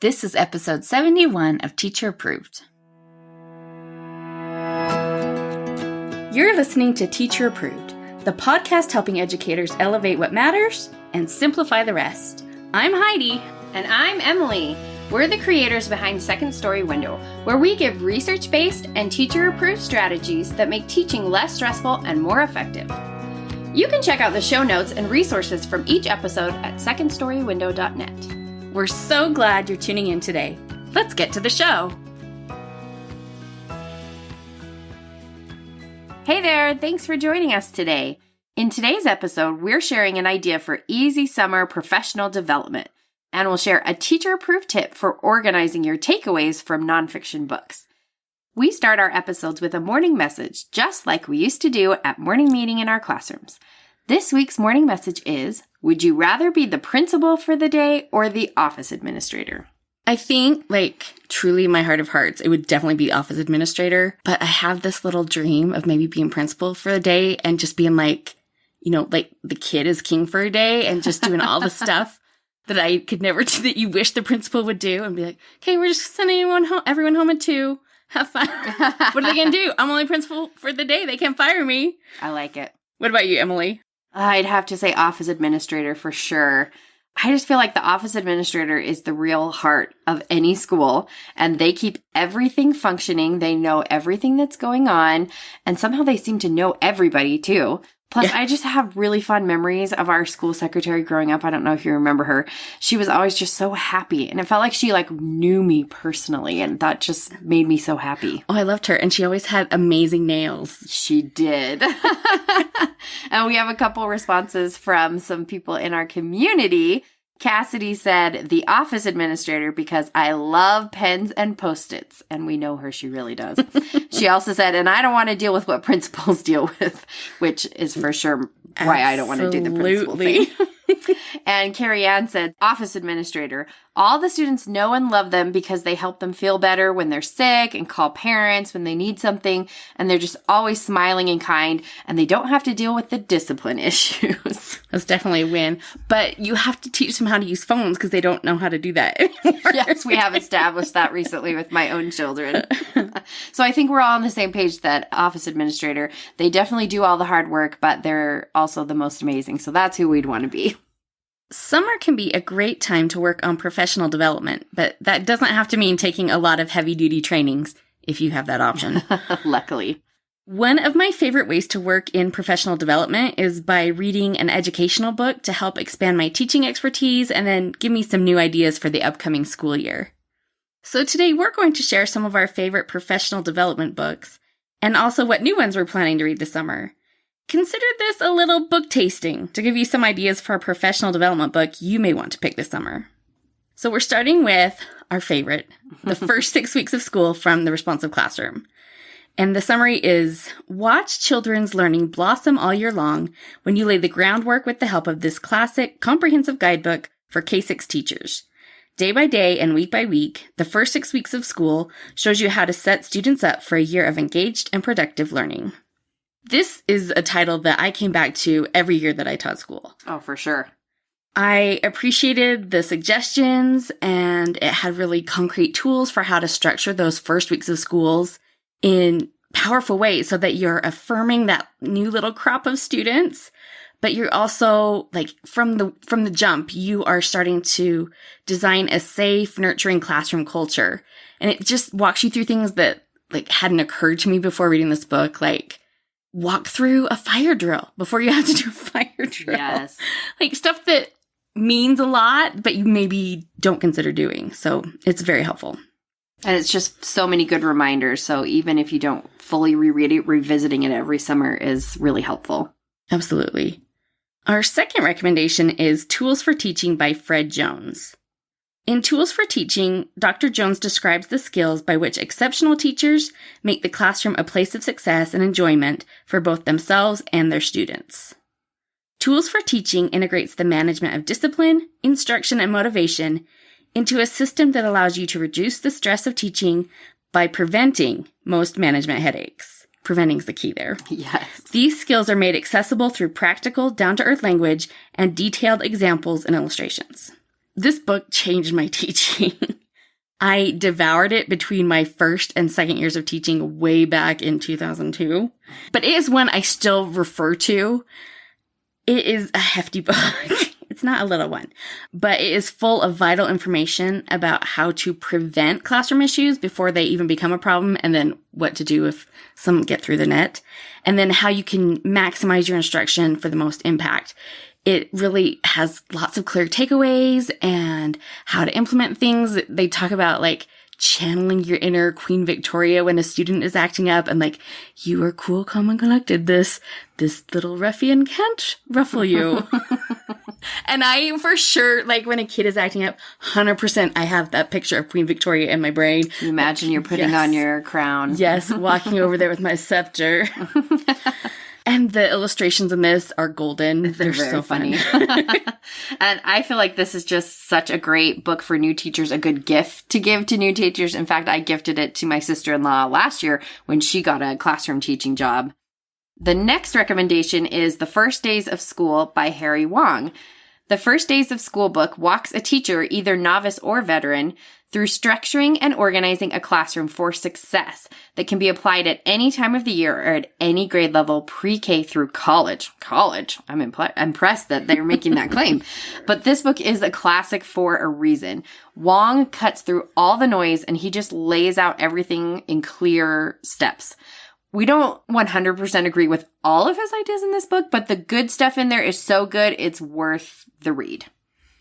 This is episode 71 of Teacher Approved. You're listening to Teacher Approved, the podcast helping educators elevate what matters and simplify the rest. I'm Heidi. And I'm Emily. We're the creators behind Second Story Window, where we give research-based and teacher-approved strategies that make teaching less stressful and more effective. You can check out the show notes and resources from each episode at secondstorywindow.net. We're so glad you're tuning in today. Let's get to the show. Hey there, thanks for joining us today. In today's episode, we're sharing an idea for easy summer professional development, and we'll share a teacher-approved tip for organizing your takeaways from nonfiction books. We start our episodes with a morning message, just like we used to do at morning meeting in our classrooms. This week's morning message is, would you rather be the principal for the day or the office administrator? I think, truly in my heart of hearts, it would definitely be office administrator, but I have this little dream of maybe being principal for the day and just being the kid is king for a day and just doing all the stuff that I could never do that you wish the principal would do and be like, okay, we're just sending everyone home at 2. Have fun. What are they going to do? I'm only principal for the day. They can't fire me. I like it. What about you, Emily? I'd have to say office administrator for sure. I just feel like the office administrator is the real heart of any school, and they keep everything functioning. They know everything that's going on, and somehow they seem to know everybody too. Plus, I just have really fun memories of our school secretary growing up. I don't know if you remember her. She was always just so happy, and it felt like she knew me personally, and that just made me so happy. Oh, I loved her, and she always had amazing nails. She did. And we have a couple responses from some people in our community. Cassidy said, the office administrator, because I love pens and Post-its. And we know her, she really does. She also said, and I don't want to deal with what principals deal with, which is for sure why I don't want to do the principal thing. And Carrie Ann said, office administrator. All the students know and love them because they help them feel better when they're sick and call parents when they need something. And they're just always smiling and kind. And they don't have to deal with the discipline issues. That's definitely a win. But you have to teach them how to use phones because they don't know how to do that anymore. Yes, we have established that recently with my own children. So I think we're all on the same page that office administrator, they definitely do all the hard work, but they're also the most amazing. So that's who we'd want to be. Summer can be a great time to work on professional development, but that doesn't have to mean taking a lot of heavy-duty trainings if you have that option. Luckily. One of my favorite ways to work in professional development is by reading an educational book to help expand my teaching expertise and then give me some new ideas for the upcoming school year. So today we're going to share some of our favorite professional development books and also what new ones we're planning to read this summer. Consider this a little book tasting to give you some ideas for a professional development book you may want to pick this summer. So we're starting with our favorite, The First 6 Weeks of School from the Responsive Classroom. And the summary is, watch children's learning blossom all year long when you lay the groundwork with the help of this classic, comprehensive guidebook for K-6 teachers. Day by day and week by week, the first 6 weeks of school shows you how to set students up for a year of engaged and productive learning. This is a title that I came back to every year that I taught school. Oh, for sure. I appreciated the suggestions, and it had really concrete tools for how to structure those first weeks of schools in powerful ways so that you're affirming that new little crop of students, but you're also, from the jump, you are starting to design a safe, nurturing classroom culture. And it just walks you through things that, hadn't occurred to me before reading this book, walk through a fire drill before you have to do a fire drill. Yes. Stuff that means a lot, but you maybe don't consider doing. So it's very helpful. And it's just so many good reminders. So even if you don't fully reread it, revisiting it every summer is really helpful. Absolutely. Our second recommendation is Tools for Teaching by Fred Jones. In Tools for Teaching, Dr. Jones describes the skills by which exceptional teachers make the classroom a place of success and enjoyment for both themselves and their students. Tools for Teaching integrates the management of discipline, instruction, and motivation into a system that allows you to reduce the stress of teaching by preventing most management headaches. Preventing is the key there. Yes. These skills are made accessible through practical, down-to-earth language and detailed examples and illustrations. This book changed my teaching. I devoured it between my first and second years of teaching way back in 2002. But it is one I still refer to. It is a hefty book. It's not a little one, but it is full of vital information about how to prevent classroom issues before they even become a problem, and then what to do if some get through the net, and then how you can maximize your instruction for the most impact. It really has lots of clear takeaways and how to implement things. They talk about like channeling your inner Queen Victoria when a student is acting up, and like, you are cool, calm, and collected. This little ruffian can't ruffle you. And I, for sure, like when a kid is acting up, 100% I have that picture of Queen Victoria in my brain. You imagine you're putting on your crown. Yes, walking over there with my scepter. And the illustrations in this are golden. They're very so funny. And I feel like this is just such a great book for new teachers, a good gift to give to new teachers. In fact, I gifted it to my sister-in-law last year when she got a classroom teaching job. The next recommendation is The First Days of School by Harry Wong. The First Days of School book walks a teacher, either novice or veteran, through structuring and organizing a classroom for success that can be applied at any time of the year or at any grade level, pre-K through college. College. I'm impressed that they're making that claim. But this book is a classic for a reason. Wong cuts through all the noise and he just lays out everything in clear steps. We don't 100% agree with all of his ideas in this book, but the good stuff in there is so good, it's worth the read.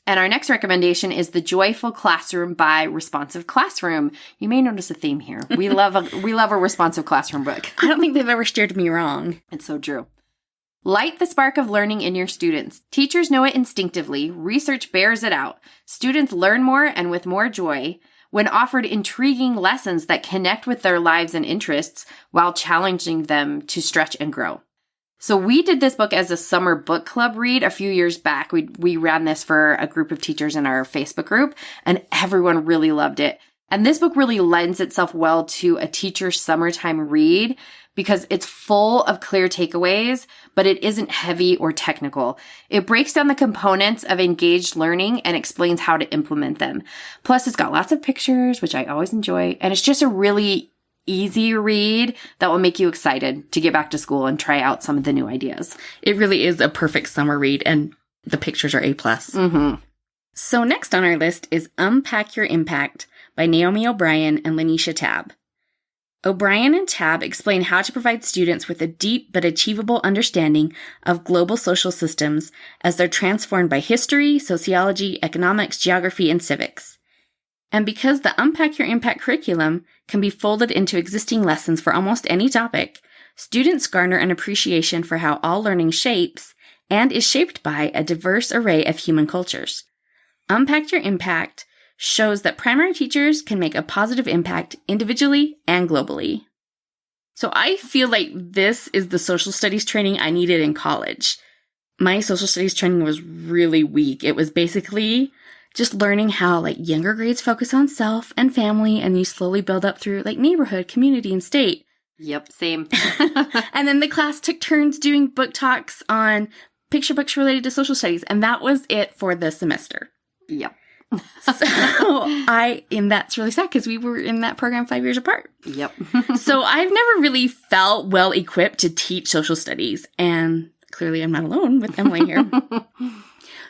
And our next recommendation is The Joyful Classroom by Responsive Classroom. You may notice a theme here. We love a responsive classroom book. I don't think they've ever steered me wrong. It's so true. Light the spark of learning in your students. Teachers know it instinctively. Research bears it out. Students learn more and with more joy when offered intriguing lessons that connect with their lives and interests while challenging them to stretch and grow. So we did this book as a summer book club read a few years back. We ran this for a group of teachers in our Facebook group, and everyone really loved it. And this book really lends itself well to a teacher's summertime read because it's full of clear takeaways, but it isn't heavy or technical. It breaks down the components of engaged learning and explains how to implement them. Plus, it's got lots of pictures, which I always enjoy, and it's just a really easy read that will make you excited to get back to school and try out some of the new ideas. It really is a perfect summer read, and the pictures are A+. Mm-hmm. So next on our list is Unpack Your Impact by Naomi O'Brien and Lanisha Tabb. O'Brien and Tabb explain how to provide students with a deep but achievable understanding of global social systems as they're transformed by history, sociology, economics, geography, and civics. And because the Unpack Your Impact curriculum can be folded into existing lessons for almost any topic, students garner an appreciation for how all learning shapes and is shaped by a diverse array of human cultures. Unpack Your Impact shows that primary teachers can make a positive impact individually and globally. So I feel like this is the social studies training I needed in college. My social studies training was really weak. It was basically just learning how like younger grades focus on self and family, and you slowly build up through like neighborhood, community, and state. Yep, same. And then the class took turns doing book talks on picture books related to social studies, and that was it for the semester. Yep. And that's really sad because we were in that program 5 years apart. Yep. So I've never really felt well equipped to teach social studies, and clearly I'm not alone with Emily here.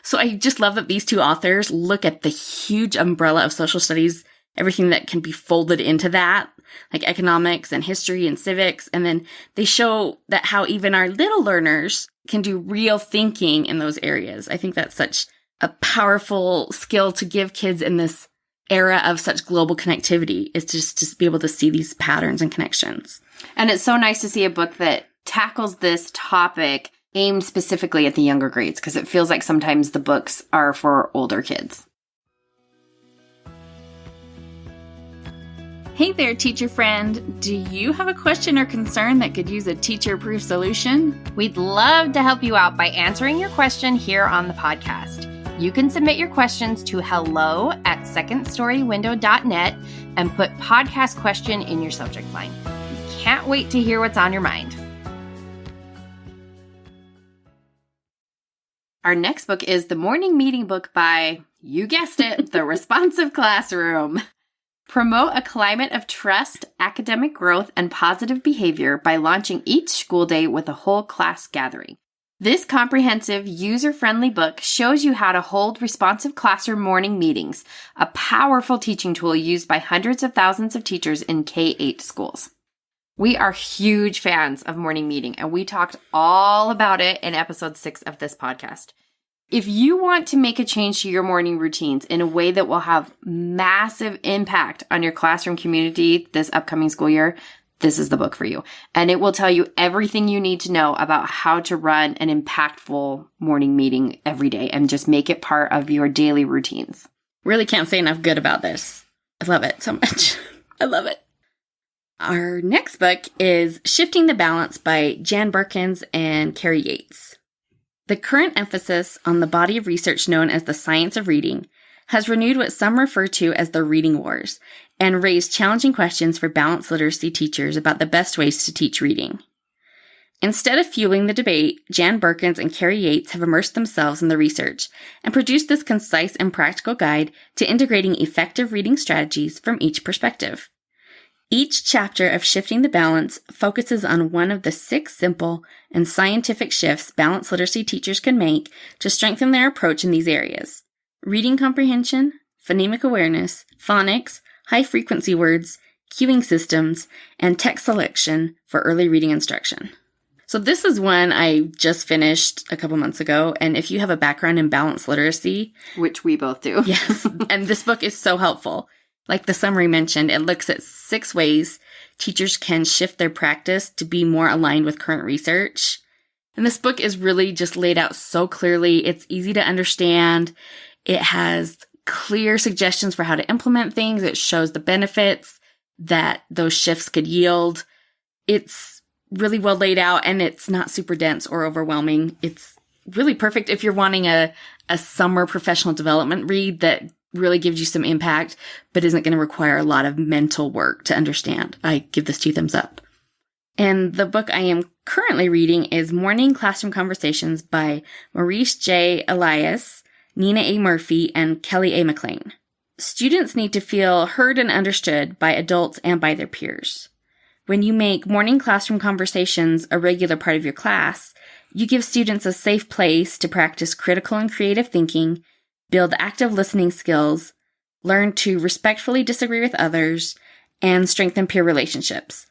So I just love that these two authors look at the huge umbrella of social studies, everything that can be folded into that, like economics and history and civics. And then they show that how even our little learners can do real thinking in those areas. I think that's such a powerful skill to give kids in this era of such global connectivity, is just to be able to see these patterns and connections. And it's so nice to see a book that tackles this topic aimed specifically at the younger grades, because it feels like sometimes the books are for older kids. Hey there, teacher friend. Do you have a question or concern that could use a teacher-proof solution? We'd love to help you out by answering your question here on the podcast. You can submit your questions to hello@secondstorywindow.net and put podcast question in your subject line. We can't wait to hear what's on your mind. Our next book is the morning meeting book by, you guessed it, The Responsive Classroom. Promote a climate of trust, academic growth, and positive behavior by launching each school day with a whole class gathering. This comprehensive, user-friendly book shows you how to hold responsive classroom morning meetings, a powerful teaching tool used by hundreds of thousands of teachers in K-8 schools. We are huge fans of morning meeting, and we talked all about it in episode 6 of this podcast. If you want to make a change to your morning routines in a way that will have massive impact on your classroom community this upcoming school year, this is the book for you. And it will tell you everything you need to know about how to run an impactful morning meeting every day and just make it part of your daily routines. Really can't say enough good about this. I love it so much. I love it. Our next book is Shifting the Balance by Jan Berkens and Carrie Yates. The current emphasis on the body of research known as the science of reading has renewed what some refer to as the reading wars and raised challenging questions for balanced literacy teachers about the best ways to teach reading. Instead of fueling the debate, Jan Berkens and Carrie Yates have immersed themselves in the research and produced this concise and practical guide to integrating effective reading strategies from each perspective. Each chapter of Shifting the Balance focuses on one of the 6 simple and scientific shifts balanced literacy teachers can make to strengthen their approach in these areas: reading comprehension, phonemic awareness, phonics, high-frequency words, cueing systems, and text selection for early reading instruction. So this is one I just finished a couple months ago, and if you have a background in balanced literacy... Which we both do. Yes, and this book is so helpful. Like the summary mentioned, it looks at 6 ways teachers can shift their practice to be more aligned with current research. And this book is really just laid out so clearly. It's easy to understand. It has clear suggestions for how to implement things. It shows the benefits that those shifts could yield. It's really well laid out, and it's not super dense or overwhelming. It's really perfect if you're wanting a summer professional development read that really gives you some impact, but isn't going to require a lot of mental work to understand. I give this 2 thumbs up. And the book I am currently reading is Morning Classroom Conversations by Maurice J. Elias, Nina A. Murphy, and Kelly A. McLean. Students need to feel heard and understood by adults and by their peers. When you make morning classroom conversations a regular part of your class, you give students a safe place to practice critical and creative thinking, build active listening skills, learn to respectfully disagree with others, and strengthen peer relationships,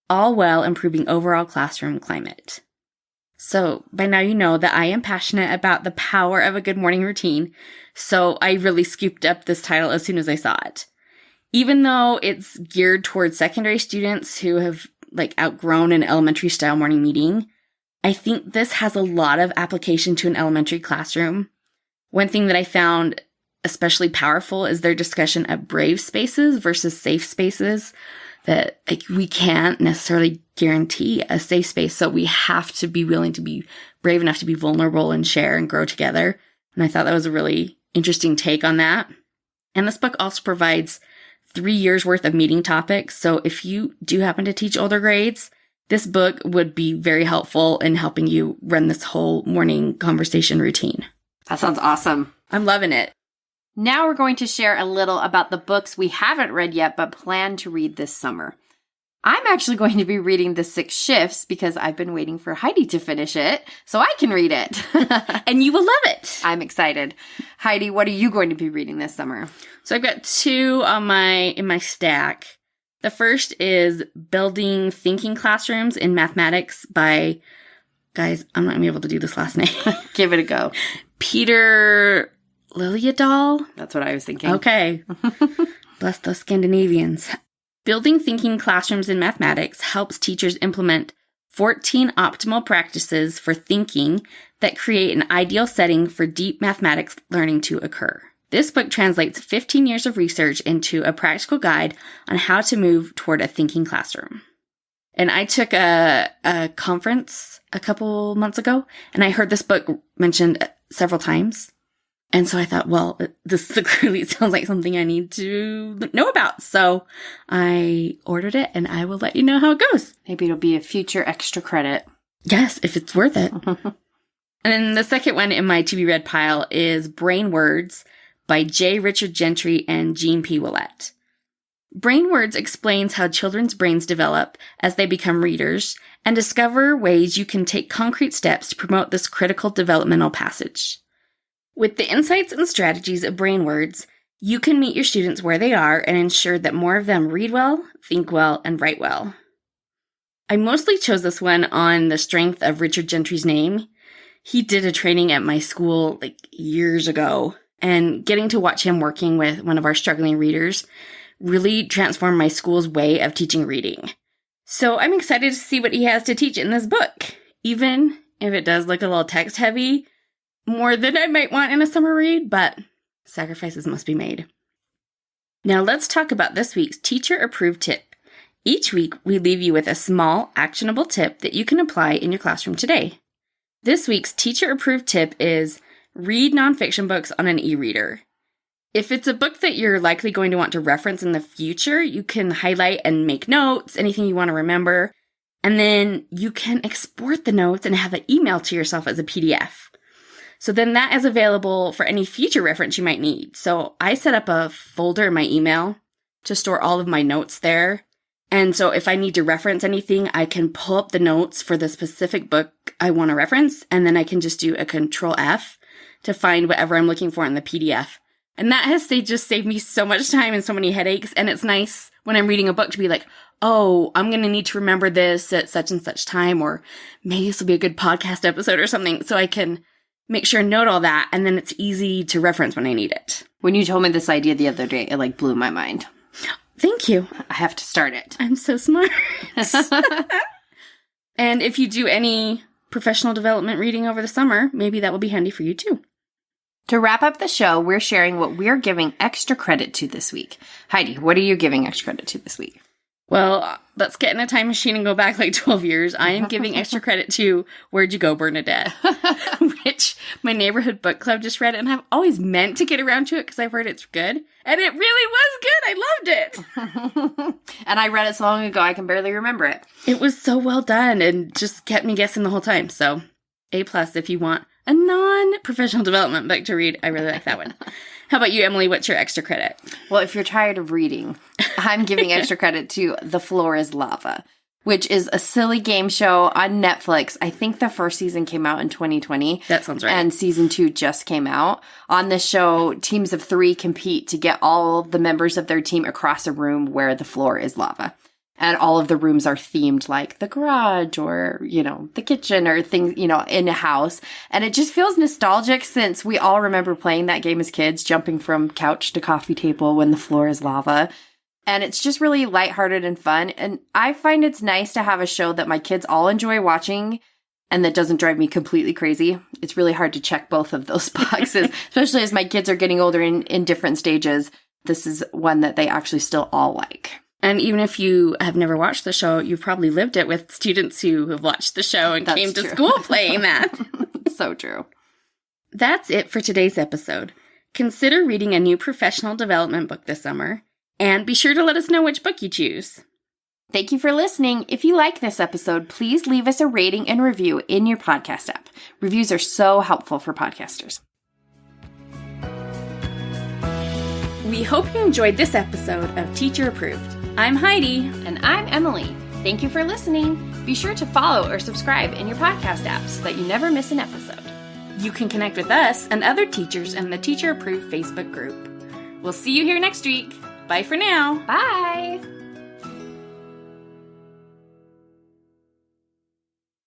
all while improving overall classroom climate. So by now you know that I am passionate about the power of a good morning routine, so I really scooped up this title as soon as I saw it. Even though it's geared towards secondary students who have outgrown an elementary style morning meeting, I think this has a lot of application to an elementary classroom. One thing that I found especially powerful is their discussion of brave spaces versus safe spaces, that we can't necessarily guarantee a safe space. So we have to be willing to be brave enough to be vulnerable and share and grow together. And I thought that was a really interesting take on that. And this book also provides 3 years worth of meeting topics. So if you do happen to teach older grades, this book would be very helpful in helping you run this whole morning conversation routine. That sounds awesome. I'm loving it. Now we're going to share a little about the books we haven't read yet but plan to read this summer. I'm actually going to be reading The 6 Shifts because I've been waiting for Heidi to finish it so I can read it. And you will love it. I'm excited. Heidi, what are you going to be reading this summer? So I've got 2 in my stack. The first is Building Thinking Classrooms in Mathematics by, guys, I'm not going to be able to do this last name. Give it a go. Peter Liljedahl? That's what I was thinking. Okay. Bless those Scandinavians. Building Thinking Classrooms in Mathematics helps teachers implement 14 optimal practices for thinking that create an ideal setting for deep mathematics learning to occur. This book translates 15 years of research into a practical guide on how to move toward a thinking classroom. And I took a conference a couple months ago, and I heard this book mentioned several times. And so I thought, well, this clearly sounds like something I need to know about. So I ordered it, and I will let you know how it goes. Maybe it'll be a future extra credit. Yes, if it's worth it. And then the second one in my to-be-read pile is Brain Words by J. Richard Gentry and Jean P. Willett. BrainWords explains how children's brains develop as they become readers and discover ways you can take concrete steps to promote this critical developmental passage. With the insights and strategies of BrainWords, you can meet your students where they are and ensure that more of them read well, think well, and write well. I mostly chose this one on the strength of Richard Gentry's name. He did a training at my school years ago, and getting to watch him working with one of our struggling readers really transformed my school's way of teaching reading. So I'm excited to see what he has to teach in this book, even if it does look a little text heavy, more than I might want in a summer read, but sacrifices must be made. Now let's talk about this week's teacher approved tip. Each week we leave you with a small, actionable tip that you can apply in your classroom today. This week's teacher approved tip is read nonfiction books on an e-reader. If it's a book that you're likely going to want to reference in the future, you can highlight and make notes, anything you want to remember, and then you can export the notes and have it emailed to yourself as a PDF. So then that is available for any future reference you might need. So I set up a folder in my email to store all of my notes there. And so if I need to reference anything, I can pull up the notes for the specific book I want to reference, and then I can just do a Control F to find whatever I'm looking for in the PDF. And that has just saved me so much time and so many headaches. And it's nice when I'm reading a book to be like, oh, I'm going to need to remember this at such and such time, or maybe this will be a good podcast episode or something. So I can make sure and note all that. And then it's easy to reference when I need it. When you told me this idea the other day, it blew my mind. Thank you. I have to start it. I'm so smart. And if you do any professional development reading over the summer, maybe that will be handy for you too. To wrap up the show, we're sharing what we're giving extra credit to this week. Heidi, what are you giving extra credit to this week? Well, let's get in a time machine and go back 12 years. I am giving extra credit to Where'd You Go, Bernadette? Which my neighborhood book club just read, and I've always meant to get around to it because I've heard it's good. And it really was good. I loved it. And I read it so long ago, I can barely remember it. It was so well done and just kept me guessing the whole time. So A+ if you want a non-professional development book to read. I really like that one. How about you, Emily? What's your extra credit? Well, if you're tired of reading, I'm giving extra credit to The Floor is Lava, which is a silly game show on Netflix. I think the first season came out in 2020. That sounds right. And season 2 just came out. On this show, teams of 3 compete to get all the members of their team across a room where the floor is lava. And all of the rooms are themed like the garage or, the kitchen or things, in a house. And it just feels nostalgic since we all remember playing that game as kids, jumping from couch to coffee table when the floor is lava. And it's just really lighthearted and fun. And I find it's nice to have a show that my kids all enjoy watching and that doesn't drive me completely crazy. It's really hard to check both of those boxes, especially as my kids are getting older in different stages. This is one that they actually still all like. And even if you have never watched the show, you've probably lived it with students who have watched the show and came to school playing that. So true. That's it for today's episode. Consider reading a new professional development book this summer, and be sure to let us know which book you choose. Thank you for listening. If you like this episode, please leave us a rating and review in your podcast app. Reviews are so helpful for podcasters. We hope you enjoyed this episode of Teacher Approved. I'm Heidi. And I'm Emily. Thank you for listening. Be sure to follow or subscribe in your podcast app so that you never miss an episode. You can connect with us and other teachers in the Teacher Approved Facebook group. We'll see you here next week. Bye for now. Bye.